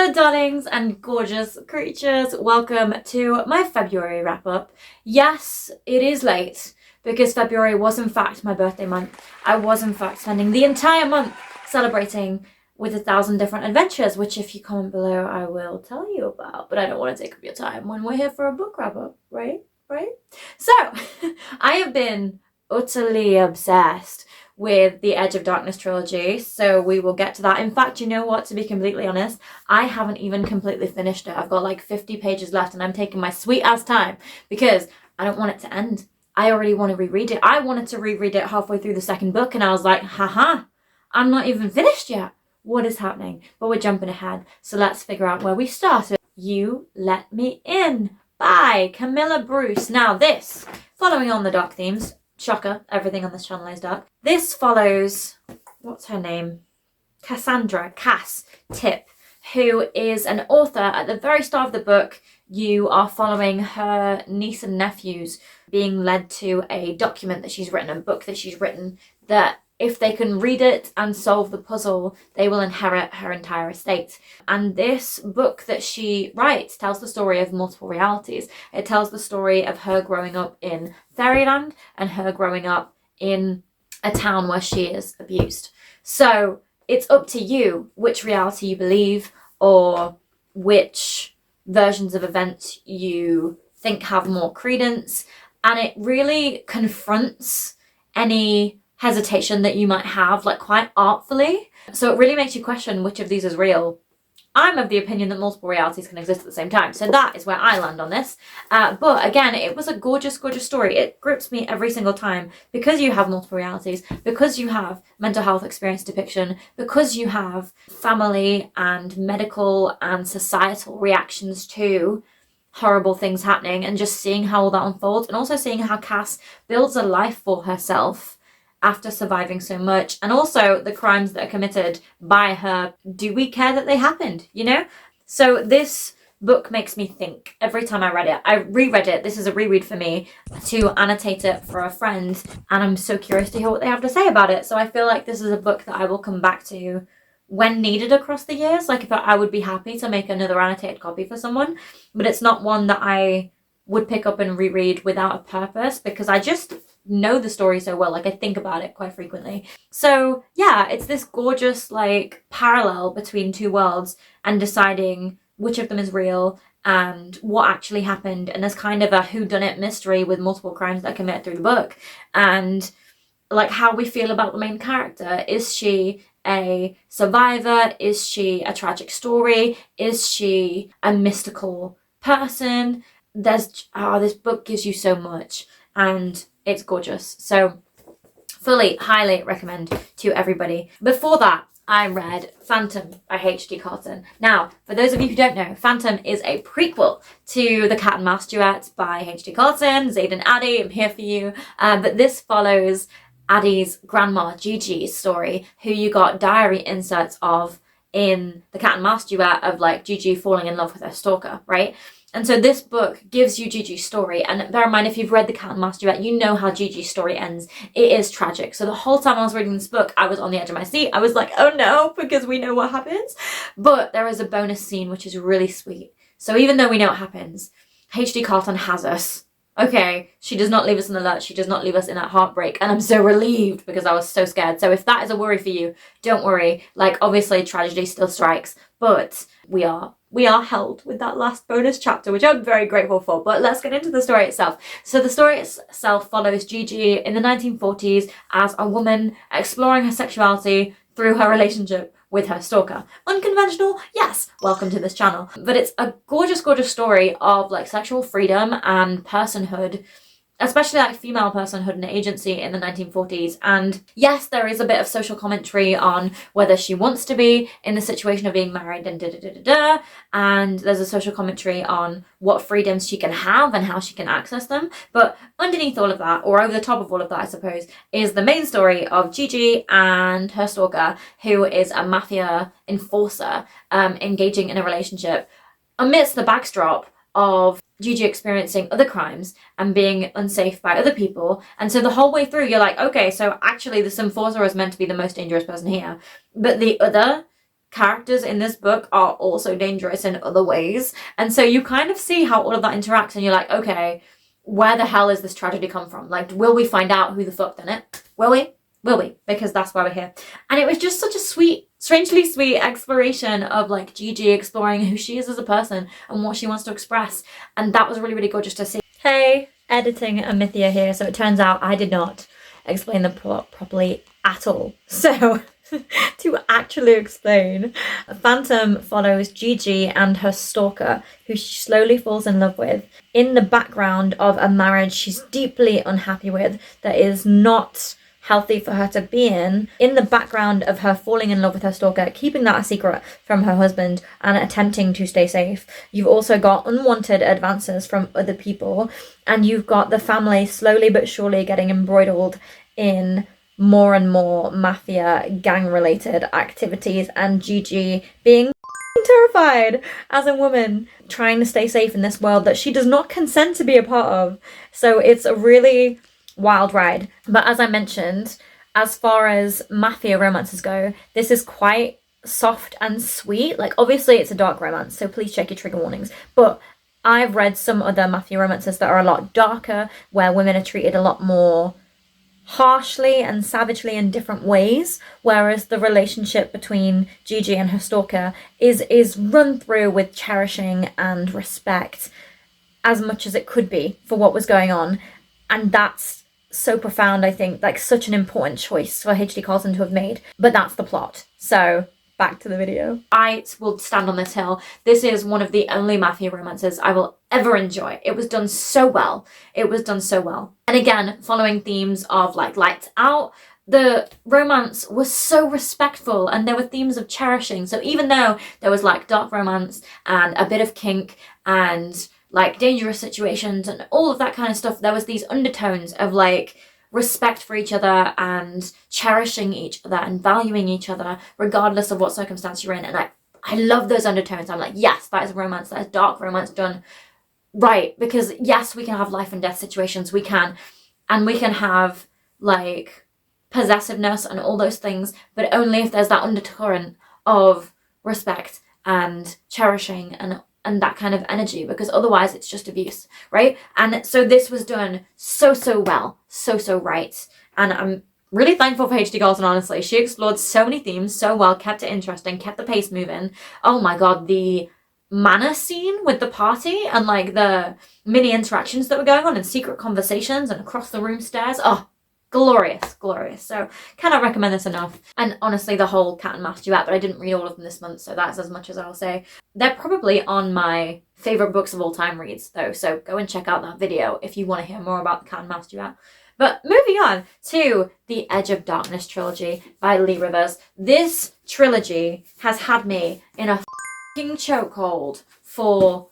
Hello darlings and gorgeous creatures, welcome to my February wrap up. Yes, it is late because February was in fact my birthday month. I was in fact spending the entire month celebrating with 1,000 different adventures, which if you comment below I will tell you about, but I don't want to take up your time when we're here for a book wrap up, right? So, I have been utterly obsessed with the Edge of Darkness trilogy, so we will get to that. In fact, you know what, to be completely honest, I haven't even completely finished it. I've got like 50 pages left and I'm taking my sweet ass time because I don't want it to end. I already want to reread it. I wanted to reread it halfway through the second book and I was like, haha, I'm not even finished yet. What is happening? But we're jumping ahead, so let's figure out where we started. You Let Me In by Camilla Bruce. Now this, following on the dark themes, shocker, everything on this channel is dark. This follows, what's her name? Cass Tip, who is an author. At the very start of the book, you are following her niece and nephews being led to a document that she's written, a book that she's written, that if they can read it and solve the puzzle, they will inherit her entire estate. And this book that she writes tells the story of multiple realities. It tells the story of her growing up in Fairyland and her growing up in a town where she is abused. So it's up to you which reality you believe or which versions of events you think have more credence. And it really confronts any hesitation that you might have, like quite artfully. So it really makes you question which of these is real. I'm of the opinion that multiple realities can exist at the same time, so that is where I land on this. But again, it was a gorgeous, gorgeous story. It grips me every single time because you have multiple realities, because you have mental health experience depiction, because you have family and medical and societal reactions to horrible things happening, and just seeing how all that unfolds, and also seeing how Cass builds a life for herself after surviving so much, and also the crimes that are committed by her. Do we care that they happened, you know? So this book makes me think every time I read it. I reread it, this is a reread for me, to annotate it for a friend, and I'm so curious to hear what they have to say about it. So I feel like this is a book that I will come back to when needed across the years. Like if I would be happy to make another annotated copy for someone, but it's not one that I would pick up and reread without a purpose because I just know the story so well. Like I think about it quite frequently. So yeah, it's this gorgeous like parallel between two worlds and deciding which of them is real and what actually happened. And there's kind of a whodunit mystery with multiple crimes that are committed through the book, and like how we feel about the main character. Is she a survivor? Is she a tragic story? Is she a mystical person? This book gives you so much and it's gorgeous. So fully, highly recommend to everybody. Before that, I read Phantom by H.D. Carlton. Now, for those of you who don't know, Phantom is a prequel to The Cat and Mouse duet by H.D. Carlton, Zaid and Addie, I'm here for you. But this follows Addie's grandma, Gigi's story, who you got diary inserts of in The Cat and Mouse duet of like Gigi falling in love with her stalker, right? And so this book gives you Gigi's story. And bear in mind, if you've read The Cat and Mouse duet, you know how Gigi's story ends. It is tragic. So the whole time I was reading this book, I was on the edge of my seat. I was like, oh no, because we know what happens. But there is a bonus scene, which is really sweet. So even though we know what happens, H.D. Carlton has us. Okay, she does not leave us in the lurch. She does not leave us in that heartbreak. And I'm so relieved because I was so scared. So if that is a worry for you, don't worry. Like, obviously, tragedy still strikes. But we are held with that last bonus chapter, which I'm very grateful for. But let's get into the story itself. So the story itself follows Gigi in the 1940s as a woman exploring her sexuality through her relationship with her stalker. Unconventional? Yes, welcome to this channel. But it's a gorgeous, gorgeous story of like sexual freedom and personhood, especially like female personhood and agency in the 1940s. And yes, there is a bit of social commentary on whether she wants to be in the situation of being married and da-da-da-da-da. And there's a social commentary on what freedoms she can have and how she can access them. But underneath all of that, or over the top of all of that, I suppose, is the main story of Gigi and her stalker, who is a mafia enforcer, engaging in a relationship amidst the backdrop of Gigi experiencing other crimes and being unsafe by other people. And so the whole way through you're like, okay, so actually this enforcer is meant to be the most dangerous person here, but the other characters in this book are also dangerous in other ways. And so you kind of see how all of that interacts and you're like, okay, where the hell is this tragedy come from? Like, will we find out who the fuck done it? Will we? Will we? Because that's why we're here. And it was just such a sweet, strangely sweet exploration of like Gigi exploring who she is as a person and what she wants to express. And that was really, really gorgeous to see. Hey, editing Amithia here. So it turns out I did not explain the plot properly at all. So to actually explain, Phantom follows Gigi and her stalker, who she slowly falls in love with, in the background of a marriage she's deeply unhappy with that is not healthy for her to be in the background of her falling in love with her stalker, keeping that a secret from her husband and attempting to stay safe. You've also got unwanted advances from other people, and you've got the family slowly but surely getting embroiled in more and more mafia gang related activities, and Gigi being terrified as a woman trying to stay safe in this world that she does not consent to be a part of. So it's a really wild ride. But as I mentioned, as far as mafia romances go, this is quite soft and sweet. Like, obviously it's a dark romance, so please check your trigger warnings, but I've read some other mafia romances that are a lot darker, where women are treated a lot more harshly and savagely in different ways, whereas the relationship between Gigi and her stalker is run through with cherishing and respect as much as it could be for what was going on. And that's so profound, I think, like such an important choice for H.D. Carlton to have made. But that's the plot. So back to the video. I will stand on this hill. This is one of the only mafia romances I will ever enjoy. It was done so well. It was done so well. And again, following themes of like Lights Out, the romance was so respectful and there were themes of cherishing. So even though there was like dark romance and a bit of kink and like dangerous situations and all of that kind of stuff, there was these undertones of like respect for each other and cherishing each other and valuing each other regardless of what circumstance you're in. And I love those undertones. I'm like, yes, that is romance, that is dark romance done right. Because yes, we can have life and death situations, we can, and we can have like possessiveness and all those things, but only if there's that undercurrent of respect and cherishing and that kind of energy, because otherwise it's just abuse, right? And so this was done so well, so right. And I'm really thankful for H.D. Carlton, honestly. She explored so many themes so well, kept it interesting, kept the pace moving. Oh my god, the manor scene with the party and like the mini interactions that were going on and secret conversations and across the room stairs. Oh, glorious. So cannot recommend this enough. And honestly, the whole cat and mouse duet, but I didn't read all of them this month, so that's as much as I'll say. They're probably on my favorite books of all time reads though, so go and check out that video if you want to hear more about the cat and mouse duet. But moving on to the Edge of Darkness trilogy by Lee Rivers. This trilogy has had me in a f***ing chokehold for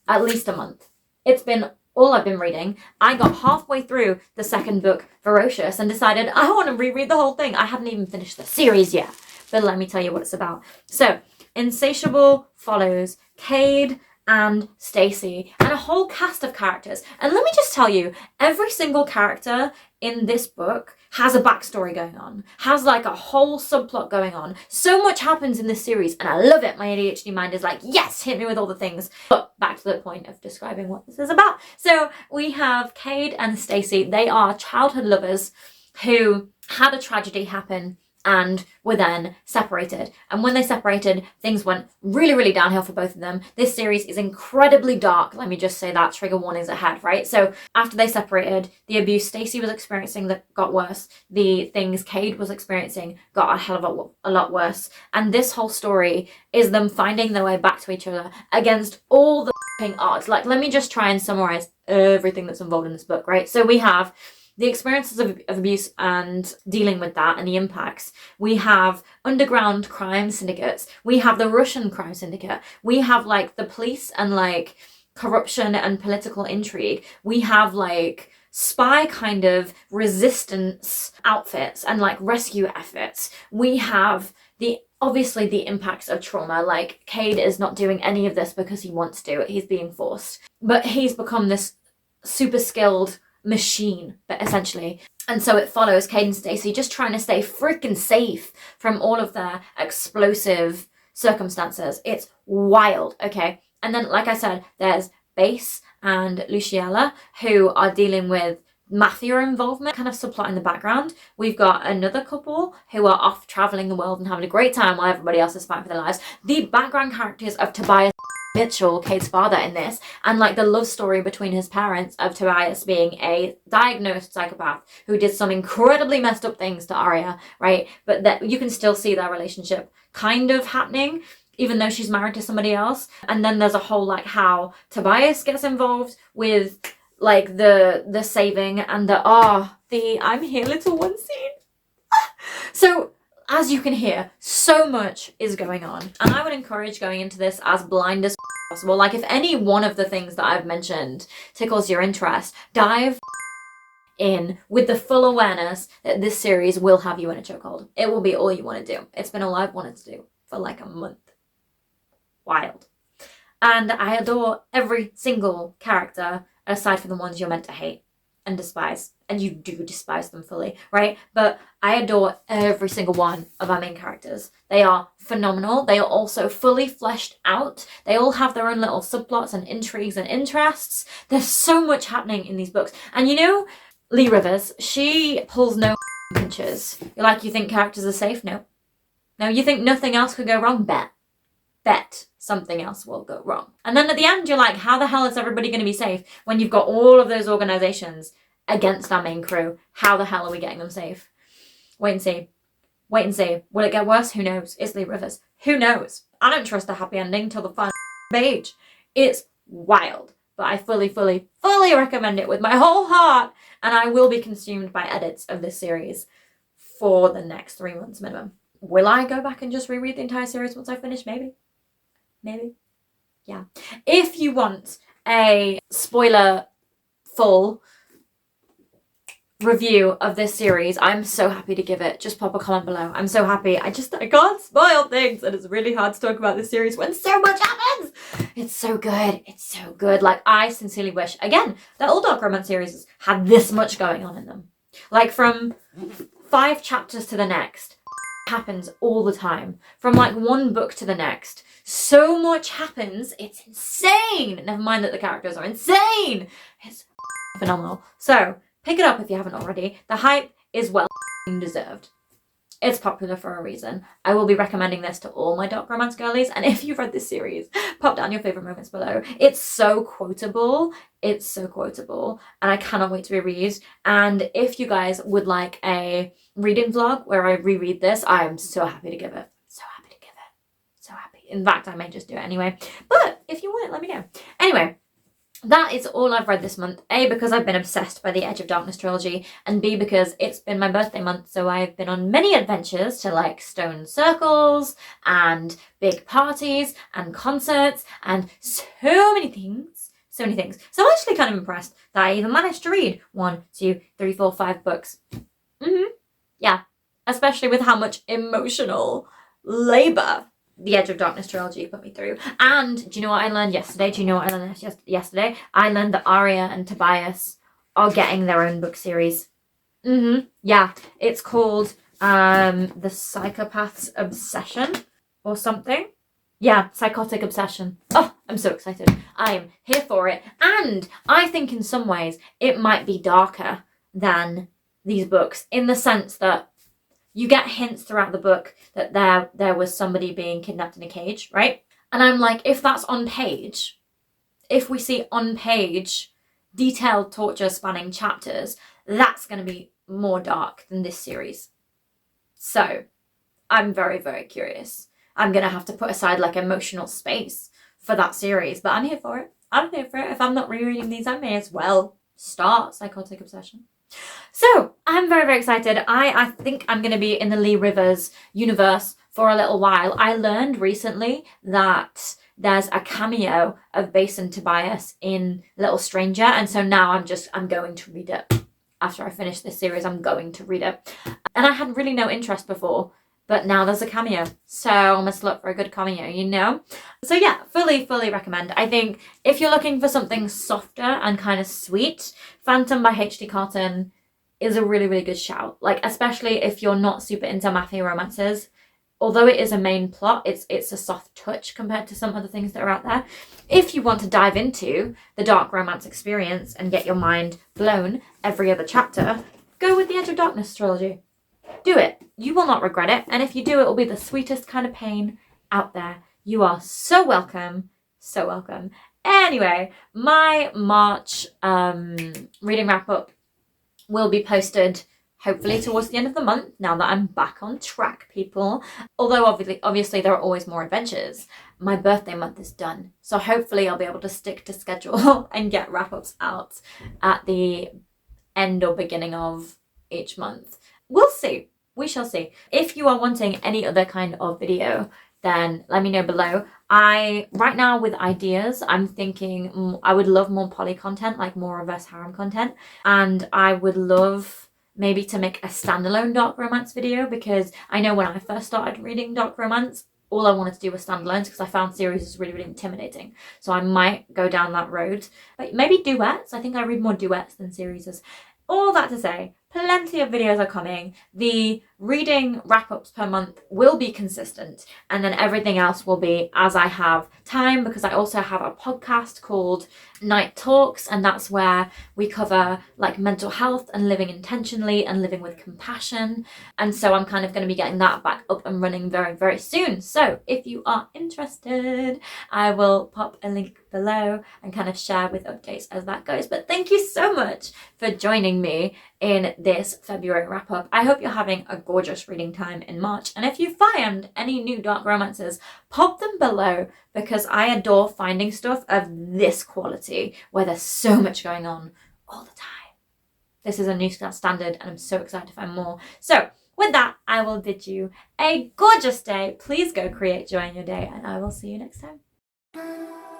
at least a month. It's been all I've been reading. I got halfway through the second book, Ferocious, and decided I want to reread the whole thing. I haven't even finished the series yet, but let me tell you what it's about. So, Insatiable follows Cade and Stacy and a whole cast of characters. And let me just tell you, every single character in this book has a backstory going on, has like a whole subplot going on. So much happens in this series and I love it. My ADHD mind is like, yes, hit me with all the things. But back to the point of describing what this is about. So we have Cade and Stacy. They are childhood lovers who had a tragedy happen and were then separated. And when they separated, things went really downhill for both of them. This series is incredibly dark. Let me just say that, trigger warnings ahead, right? So after they separated, the abuse Stacy was experiencing that got worse. The things Cade was experiencing got a hell of a lot worse. And this whole story is them finding their way back to each other against all the odds. Like, let me just try and summarize everything that's involved in this book, right? So we have the experiences of abuse and dealing with that and the impacts. We have underground crime syndicates. We have the Russian crime syndicate. We have like the police and like corruption and political intrigue. We have like spy kind of resistance outfits and like rescue efforts. We have obviously the impacts of trauma. Like Cade is not doing any of this because he wants to. He's being forced. But he's become this super skilled machine, but essentially. And so it follows Cade and Stacy just trying to stay freaking safe from all of their explosive circumstances. It's wild, okay? And then, like I said, there's Base and Luciella, who are dealing with Mafia involvement, kind of subplot in the background. We've got another couple who are off traveling the world and having a great time while everybody else is fighting for their lives. The background characters of Tobias Mitchell, Kate's father in this, and like the love story between his parents of Tobias being a diagnosed psychopath who did some incredibly messed up things to Arya, right? But that you can still see their relationship kind of happening, even though she's married to somebody else. And then there's a whole like how Tobias gets involved with like the saving and the I'm here little one scene. So as you can hear, so much is going on, and I would encourage going into this as blind as possible. Like if any one of the things that I've mentioned tickles your interest, dive in with the full awareness that this series will have you in a chokehold. It will be all you want to do. It's been all I've wanted to do for like a month. Wild. And I adore every single character aside from the ones you're meant to hate and despise. And you do despise them fully, right? But I adore every single one of our main characters. They are phenomenal. They are also fully fleshed out. They all have their own little subplots and intrigues and interests. There's so much happening in these books. And you know, Lee Rivers, she pulls no punches. You're like, you think characters are safe? No. No, you think nothing else could go wrong? Bet something else will go wrong. And then at the end, you're like, how the hell is everybody going to be safe when you've got all of those organizations against our main crew? How the hell are we getting them safe? Wait and see. Wait and see. Will it get worse? Who knows? It's Lee Rivers. Who knows? I don't trust a happy ending till the final page. It's wild. But I fully recommend it with my whole heart. And I will be consumed by edits of this series for the next 3 months minimum. Will I go back and just reread the entire series once I finish? Maybe. Yeah. If you want a spoiler full review of this series, I'm so happy to give it. Just pop a comment below. I'm so happy. I can't spoil things, and it's really hard to talk about this series when so much happens. It's so good. It's so good. Like, I sincerely wish, again, that all dark romance series had this much going on in them. Like, from 5 chapters to the next happens all the time. From like one book to the next, so much happens. It's insane. Never mind that the characters are insane. It's phenomenal. So pick it up if you haven't already. The hype is well deserved. It's popular for a reason. I will be recommending this to all my dark romance girlies, and if you've read this series, pop down your favorite moments below. It's so quotable. It's so quotable, and I cannot wait to reread. And if you guys would like a reading vlog where I reread this, I am so happy to give it. So happy to give it. So happy. In fact, I may just do it anyway. But if you want it, let me know. Anyway, that is all I've read this month. A, because I've been obsessed by the Edge of Darkness trilogy, and B, because it's been my birthday month, so I've been on many adventures to like stone circles and big parties and concerts and so many things. So many things. So I'm actually kind of impressed that I even managed to read 1, 2, 3, 4, 5 books. Yeah, especially with how much emotional labor the Edge of Darkness trilogy put me through. And do you know what I learned yesterday? Yesterday? I learned that Arya and Tobias are getting their own book series. Yeah, it's called The Psychopath's Obsession or something. Yeah, Psychotic Obsession. Oh, I'm so excited. I am here for it. And I think in some ways it might be darker than these books, in the sense that you get hints throughout the book that there was somebody being kidnapped in a cage, right? And I'm like, if that's on page, if we see on page detailed torture spanning chapters, that's going to be more dark than this series. So I'm very, very curious. I'm going to have to put aside like emotional space for that series, but I'm here for it. I'm here for it. If I'm not rereading these, I may as well start Psychotic Obsession. So I'm very, very excited. I think I'm going to be in the Lee Rivers universe for a little while. I learned recently that there's a cameo of Base and Tobias in Little Stranger, and so now I'm going to read it. After I finish this series, I'm going to read it. And I had really no interest before, but now there's a cameo, so I must look for a good cameo, you know? So yeah, fully recommend. I think if you're looking for something softer and kind of sweet, Phantom by H.D. Carlton is a really, really good shout. Like, especially if you're not super into Mafia romances, although it is a main plot, it's a soft touch compared to some other things that are out there. If you want to dive into the dark romance experience and get your mind blown every other chapter, go with the Edge of Darkness trilogy. Do it. You will not regret it. And if you do, it will be the sweetest kind of pain out there. You are so welcome. So welcome. Anyway, my March reading wrap up will be posted hopefully towards the end of the month, now that I'm back on track, people. Although obviously there are always more adventures. My birthday month is done. So hopefully I'll be able to stick to schedule and get wrap-ups out at the end or beginning of each month. We'll see. We shall see. If you are wanting any other kind of video, then let me know below. Right now with ideas, I'm thinking I would love more poly content, like more reverse harem content. And I would love maybe to make a standalone dark romance video, because I know when I first started reading dark romance, all I wanted to do was standalones because I found series was really, really intimidating. So I might go down that road. But maybe duets. I think I read more duets than series. All that to say, plenty of videos are coming. The reading wrap-ups per month will be consistent, and then everything else will be as I have time, because I also have a podcast called Night Talks, and that's where we cover like mental health and living intentionally and living with compassion. And so I'm kind of going to be getting that back up and running very, very soon. So if you are interested, I will pop a link below and kind of share with updates as that goes. But thank you so much for joining me in this February wrap up. I hope you're having a gorgeous reading time in March, and if you find any new dark romances, pop them below, because I adore finding stuff of this quality where there's so much going on all the time. This is a new standard and I'm so excited to find more. So with that, I will bid you a gorgeous day. Please go create joy in your day, and I will see you next time.